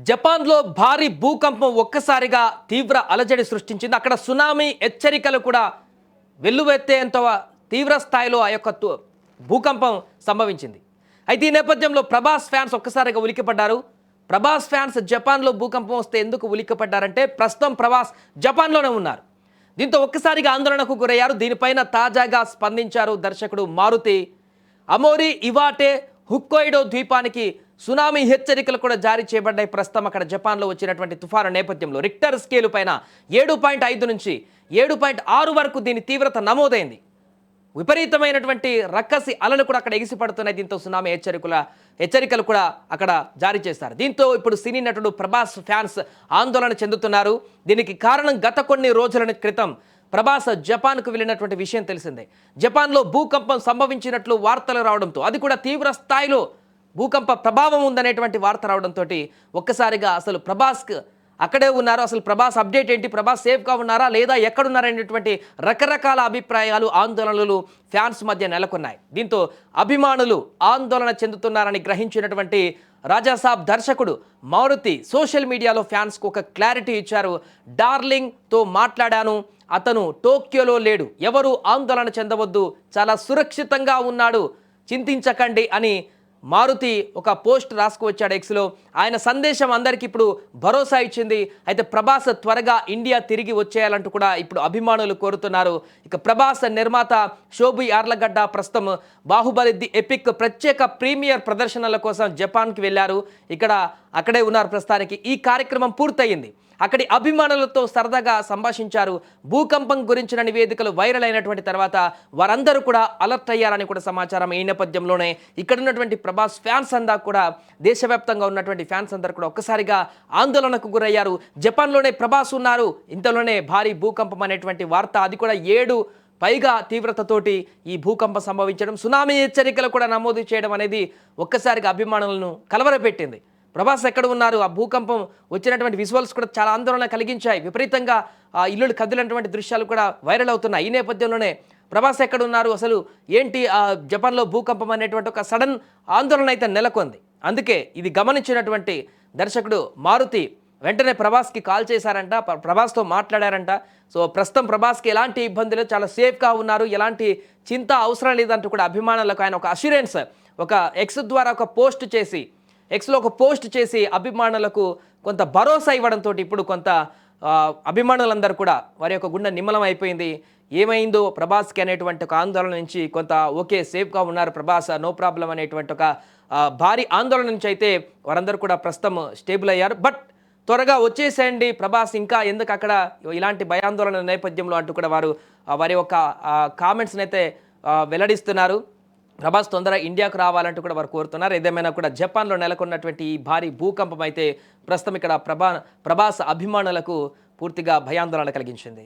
జపాన్లో భారీ భూకంపం ఒక్కసారిగా తీవ్ర అలజడి సృష్టించింది. అక్కడ సునామీ హెచ్చరికలు కూడా వెల్లువెత్తేంత తీవ్ర స్థాయిలో ఆ యొక్క భూకంపం సంభవించింది. అయితే ఈ నేపథ్యంలో ప్రభాస్ ఫ్యాన్స్ ఒక్కసారిగా ఉలిక్కిపడ్డారు. ప్రభాస్ ఫ్యాన్స్ జపాన్లో భూకంపం వస్తే ఎందుకు ఉలిక్కిపడ్డారంటే ప్రస్తుతం ప్రభాస్ జపాన్లోనే ఉన్నారు. దీంతో ఒక్కసారిగా ఆందోళనకు గురయ్యారు. దీనిపైన తాజాగా స్పందించారు దర్శకుడు మారుతి. అమోరి ఇవాటే హుక్కోయిడో ద్వీపానికి సునామీ హెచ్చరికలు కూడా జారీ చేయబడ్డాయి. ప్రస్తుతం అక్కడ జపాన్లో వచ్చినటువంటి తుఫాను నేపథ్యంలో రిక్టర్ స్కేలు పైన 7.5 నుంచి 7.6 వరకు దీని తీవ్రత నమోదైంది. విపరీతమైనటువంటి రక్కసి అలలు కూడా అక్కడ ఎగిసిపడుతున్నాయి. దీంతో సునామీ హెచ్చరికలు కూడా అక్కడ జారీ చేస్తారు. దీంతో ఇప్పుడు సినీ నటుడు ప్రభాస్ ఫ్యాన్స్ ఆందోళన చెందుతున్నారు. దీనికి కారణం గత కొన్ని రోజుల క్రితం ప్రభాస్ జపాన్కు వెళ్ళినటువంటి విషయం తెలిసిందే. జపాన్లో భూకంపం సంభవించినట్లు వార్తలు రావడంతో, అది కూడా తీవ్ర స్థాయిలో భూకంప ప్రభావం ఉందనేటువంటి వార్త రావడంతో ఒక్కసారిగా అసలు ప్రభాస్కి అక్కడే ఉన్నారు, అసలు ప్రభాస్ అప్డేట్ ఏంటి, ప్రభాస్ సేఫ్గా ఉన్నారా లేదా ఎక్కడున్నారనేటువంటి రకరకాల అభిప్రాయాలు, ఆందోళనలు ఫ్యాన్స్ మధ్య నెలకొన్నాయి. దీంతో అభిమానులు ఆందోళన చెందుతున్నారని గ్రహించినటువంటి రాజాసాబ్ దర్శకుడు మారుతి సోషల్ మీడియాలో ఫ్యాన్స్కు ఒక క్లారిటీ ఇచ్చారు. డార్లింగ్తో మాట్లాడాను, అతను టోక్యోలో లేడు, ఎవరు ఆందోళన చెందవద్దు, చాలా సురక్షితంగా ఉన్నాడు, చింతించకండి అని మారుతి ఒక పోస్ట్ రాసుకువచ్చాడు ఎక్స్లో. ఆయన సందేశం అందరికీ ఇప్పుడు భరోసా ఇచ్చింది. అయితే ప్రభాస్ త్వరగా ఇండియా తిరిగి వచ్చేయాలంటూ కూడా ఇప్పుడు అభిమానులు కోరుతున్నారు. ఇక ప్రభాస్ నిర్మాత శోభు యార్లగడ్డ ప్రస్తుతం బాహుబలి ది ఎపిక్ ప్రత్యేక ప్రీమియర్ ప్రదర్శనల కోసం జపాన్కి వెళ్ళారు. అక్కడే ఉన్నారు ప్రస్తుతానికి. ఈ కార్యక్రమం పూర్తయింది. అక్కడి అభిమానులతో సరదాగా సంభాషించారు. భూకంపం గురించిన నివేదికలు వైరల్ అయినటువంటి తర్వాత వారందరూ కూడా అలర్ట్ అయ్యారని కూడా సమాచారం. ఈ నేపథ్యంలోనే ఇక్కడ ఉన్నటువంటి ప్రభాస్ ఫ్యాన్స్ అందరూ కూడా, దేశవ్యాప్తంగా ఉన్నటువంటి ఫ్యాన్స్ అందరూ కూడా ఒక్కసారిగా ఆందోళనకు గురయ్యారు. జపాన్లోనే ప్రభాస్ ఉన్నారు, ఇంతలోనే భారీ భూకంపం అనేటువంటి వార్త, అది కూడా 7 పైగా తీవ్రతతోటి ఈ భూకంపం సంభవించడం, సునామీ హెచ్చరికలు కూడా నమోదు చేయడం అనేది ఒక్కసారిగా అభిమానులను కలవరపెట్టింది. ప్రభాస్ ఎక్కడ ఉన్నారు, ఆ భూకంపం వచ్చినటువంటి విజువల్స్ కూడా చాలా ఆందోళన కలిగించాయి. విపరీతంగా ఆ ఇల్లులు కదిలినటువంటి దృశ్యాలు కూడా వైరల్ అవుతున్నాయి. ఈ నేపథ్యంలోనే ప్రభాస్ ఎక్కడ ఉన్నారు, అసలు ఏంటి ఆ జపాన్లో భూకంపం అనేటువంటి ఒక సడన్ ఆందోళన అయితే నెలకొంది. అందుకే ఇది గమనించినటువంటి దర్శకుడు మారుతి వెంటనే ప్రభాస్కి కాల్ చేశారంట, ప్రభాస్తో మాట్లాడారంట. సో ప్రస్తుతం ప్రభాస్కి ఎలాంటి ఇబ్బందులు, చాలా సేఫ్గా ఉన్నారు, ఎలాంటి చింత అవసరం లేదంటూ కూడా అభిమానులకు ఆయన ఒక అష్యూరెన్స్, ఒక ఎక్స్ ద్వారా ఒక పోస్ట్ చేసి అభిమానులకు కొంత భరోసా ఇవ్వడంతో ఇప్పుడు కొంత అభిమానులందరూ కూడా వారి యొక్క గుండె నిమ్మలం అయిపోయింది. ఏమైందో ప్రభాస్కి అనేటువంటి ఒక ఆందోళన నుంచి కొంత ఓకే సేఫ్గా ఉన్నారు ప్రభాస్, నో ప్రాబ్లం అనేటువంటి ఒక భారీ ఆందోళన నుంచి అయితే వారందరూ కూడా ప్రస్తుతం స్టేబుల్ అయ్యారు. బట్ త్వరగా వచ్చేసేయండి ప్రభాస్, ఇంకా ఎందుకు అక్కడ ఇలాంటి భయాందోళన నేపథ్యంలో అంటూ కూడా వారి యొక్క కామెంట్స్ని అయితే వెల్లడిస్తున్నారు. ప్రభాస్ తొందరగా ఇండియాకు రావాలంటూ కూడా వారు కోరుతున్నారు. ఏదేమైనా కూడా జపాన్లో నెలకొన్నటువంటి ఈ భారీ భూకంపం అయితే ప్రస్తుతం ఇక్కడ ప్రభాస్ అభిమానులకు పూర్తిగా భయాందోళన కలిగించింది.